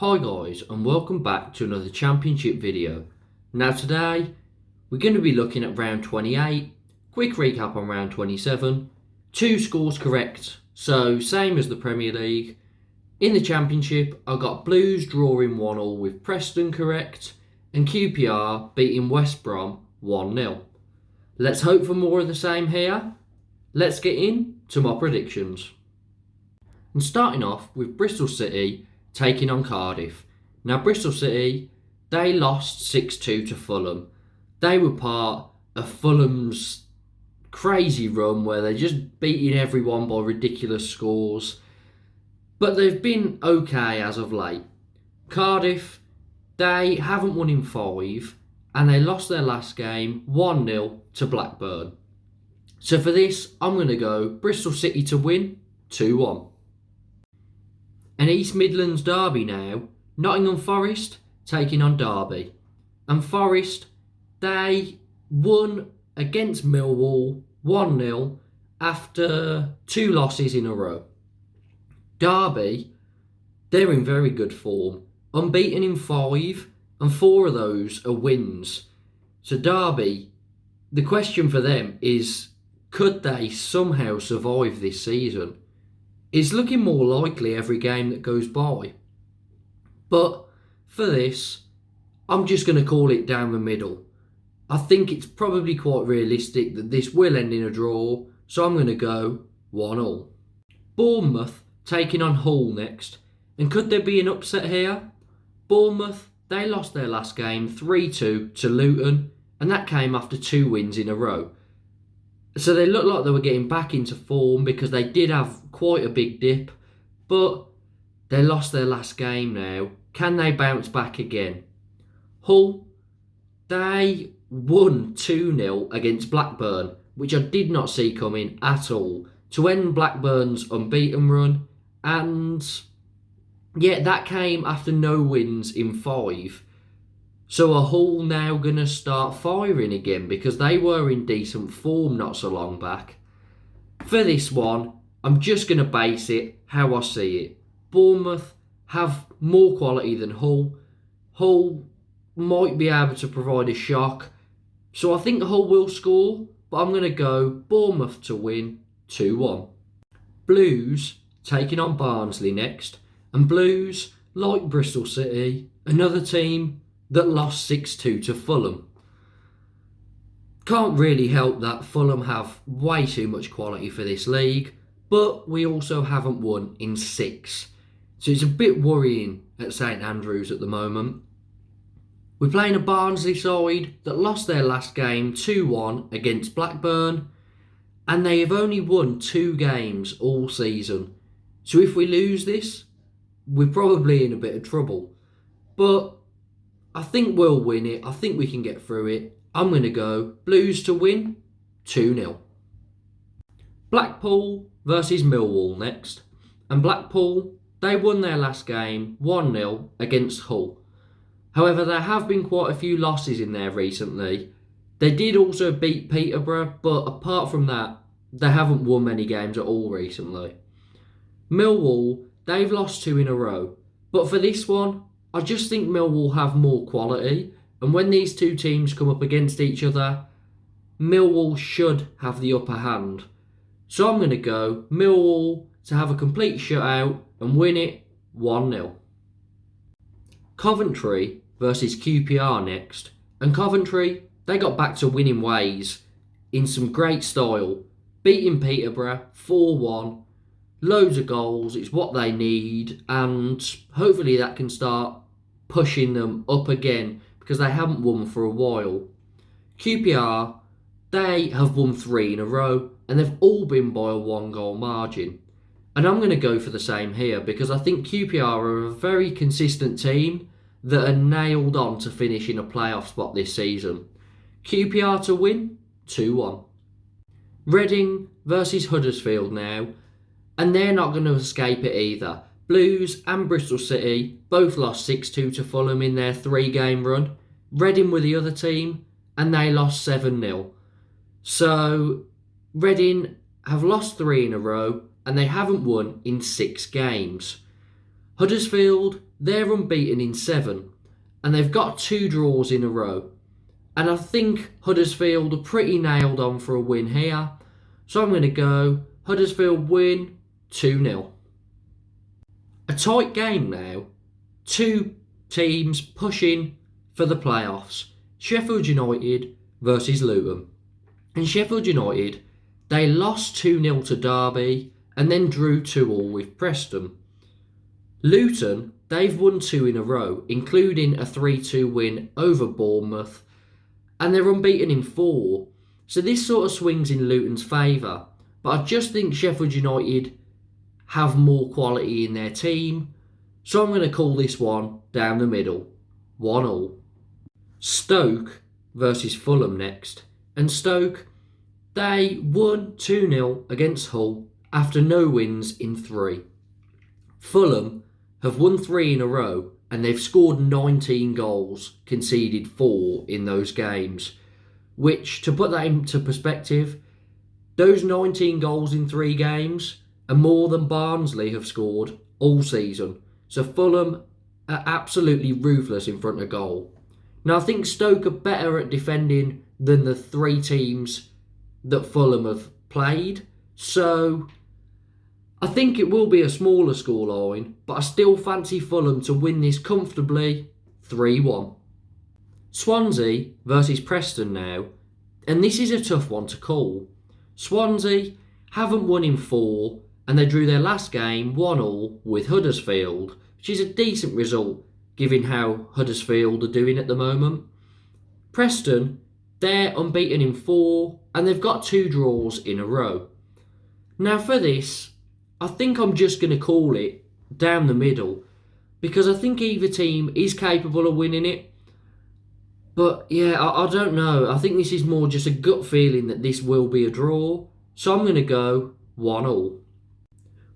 Hi guys, and welcome back to another championship video. Now today we're going to be looking at round 28, quick recap on round 27, 2 scores correct, so same as the Premier League. In the championship I got Blues drawing 1-1 with Preston correct and QPR beating West Brom 1-0. Let's hope for more of the same here. Let's get into my predictions. And starting off with Bristol City taking on Cardiff. Now Bristol City, they lost 6-2 to Fulham. They were part of Fulham's crazy run where they're just beating everyone by ridiculous scores. But they've been okay as of late. Cardiff, they haven't won in 5 and they lost their last game 1-0 to Blackburn. So for this, I'm going to go Bristol City to win 2-1. An East Midlands derby now, Nottingham Forest taking on Derby. And Forest, they won against Millwall 1-0 after 2 losses in a row. Derby, they're in very good form, unbeaten in 5 and 4 of those are wins. So Derby, the question for them is, could they somehow survive this season? It's looking more likely every game that goes by. But for this, I'm just going to call it down the middle. I think it's probably quite realistic that this will end in a draw, so I'm going to go 1-1. Bournemouth taking on Hull next. And could there be an upset here? Bournemouth, they lost their last game 3-2 to Luton, and that came after 2 wins in a row. So they looked like they were getting back into form because they did have quite a big dip, but they lost their last game now. Can they bounce back again? Hull, they won 2-0 against Blackburn, which I did not see coming at all, to end Blackburn's unbeaten run. And yeah, that came after no wins in 5. So are Hull now going to start firing again because they were in decent form not so long back? For this one, I'm just going to base it how I see it. Bournemouth have more quality than Hull. Hull might be able to provide a shock. So I think Hull will score, but I'm going to go Bournemouth to win 2-1. Blues taking on Barnsley next. And Blues, like Bristol City, another team that lost 6-2 to Fulham. Can't really help that Fulham have way too much quality for this league, but we also haven't won in 6. So it's a bit worrying at St Andrews at the moment. We're playing a Barnsley side that lost their last game 2-1 against Blackburn, and they have only won 2 games all season. So if we lose this, we're probably in a bit of trouble. But I think we'll win it. I think we can get through it. I'm going to go Blues to win 2-0. Blackpool versus Millwall next. And Blackpool, they won their last game 1-0 against Hull. However, there have been quite a few losses in there recently. They did also beat Peterborough, but apart from that, they haven't won many games at all recently. Millwall, they've lost 2 in a row. But for this one, I just think Millwall have more quality, and when these 2 teams come up against each other, Millwall should have the upper hand. So I'm going to go Millwall to have a complete shutout and win it 1-0. Coventry versus QPR next, and Coventry, they got back to winning ways in some great style, beating Peterborough 4-1. Loads of goals, it's what they need, and hopefully that can start pushing them up again because they haven't won for a while. QPR, they have won 3 in a row and they've all been by a 1-goal margin. And I'm going to go for the same here because I think QPR are a very consistent team that are nailed on to finish in a playoff spot this season. QPR to win 2-1. Reading versus Huddersfield now. And they're not going to escape it either. Blues and Bristol City both lost 6-2 to Fulham in their 3-game run. Reading were the other team and they lost 7-0. So Reading have lost 3 in a row and they haven't won in 6 games. Huddersfield, they're unbeaten in 7 and they've got 2 draws in a row. And I think Huddersfield are pretty nailed on for a win here. So I'm going to go Huddersfield win 2-0. A tight game now. 2 teams pushing for the playoffs. Sheffield United versus Luton. And Sheffield United, they lost 2-0 to Derby and then drew 2-2 with Preston. Luton, they've won 2 in a row, including a 3-2 win over Bournemouth, and they're unbeaten in 4. So this sort of swings in Luton's favour. But I just think Sheffield United have more quality in their team. So I'm going to call this one down the middle. 1-1. Stoke versus Fulham next. And Stoke, they won 2-0 against Hull after no wins in 3. Fulham have won 3 in a row and they've scored 19 goals, conceded 4 in those games. Which, to put that into perspective, those 19 goals in 3 games are more than Barnsley have scored all season. So Fulham are absolutely ruthless in front of goal. Now I think Stoke are better at defending than the 3 teams that Fulham have played. So I think it will be a smaller scoreline, but I still fancy Fulham to win this comfortably 3-1. Swansea versus Preston now, and this is a tough one to call. Swansea haven't won in 4 and they drew their last game 1-1 with Huddersfield, which is a decent result given how Huddersfield are doing at the moment. Preston, they're unbeaten in 4 and they've got 2 draws in a row. Now for this, I think I'm just going to call it down the middle because I think either team is capable of winning it. But yeah, I don't know. I think this is more just a gut feeling that this will be a draw. So I'm going to go 1-1.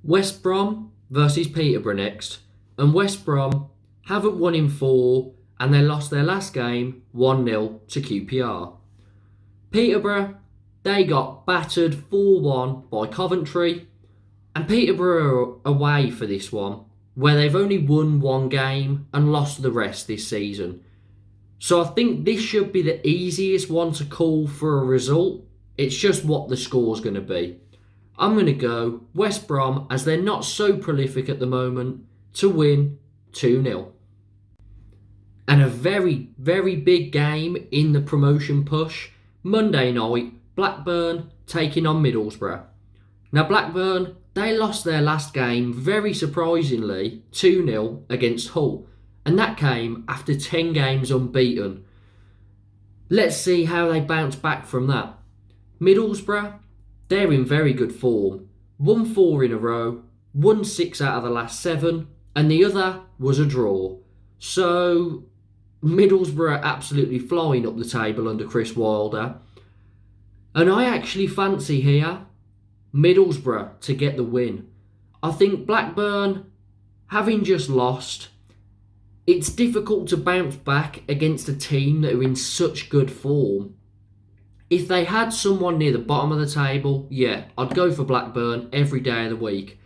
West Brom versus Peterborough next. And West Brom haven't won in 4 and they lost their last game 1-0 to QPR. Peterborough, they got battered 4-1 by Coventry. And Peterborough are away for this one, where they've only won 1 game and lost the rest this season. So I think this should be the easiest one to call for a result. It's just what the score's going to be. I'm going to go West Brom, as they're not so prolific at the moment, to win 2-0. And a very, very big game in the promotion push. Monday night, Blackburn taking on Middlesbrough. Now Blackburn, they lost their last game, very surprisingly, 2-0 against Hull. And that came after 10 games unbeaten. Let's see how they bounce back from that. Middlesbrough, they're in very good form. Won 4 in a row, won 6 out of the last 7, and the other was a draw. So Middlesbrough are absolutely flying up the table under Chris Wilder. And I actually fancy here Middlesbrough to get the win. I think Blackburn, having just lost, it's difficult to bounce back against a team that are in such good form. If they had someone near the bottom of the table, yeah, I'd go for Blackburn every day of the week.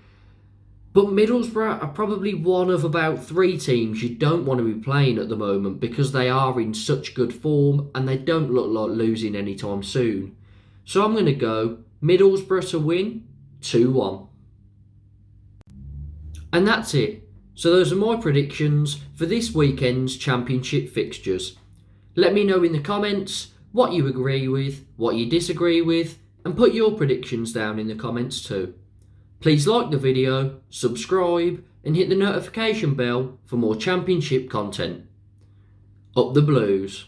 But Middlesbrough are probably one of about 3 teams you don't want to be playing at the moment because they are in such good form and they don't look like losing anytime soon. So I'm going to go Middlesbrough to win 2-1. And that's it. So those are my predictions for this weekend's Championship fixtures. Let me know in the comments what you agree with, what you disagree with, and put your predictions down in the comments too. Please like the video, subscribe, and hit the notification bell for more Championship content. Up the Blues.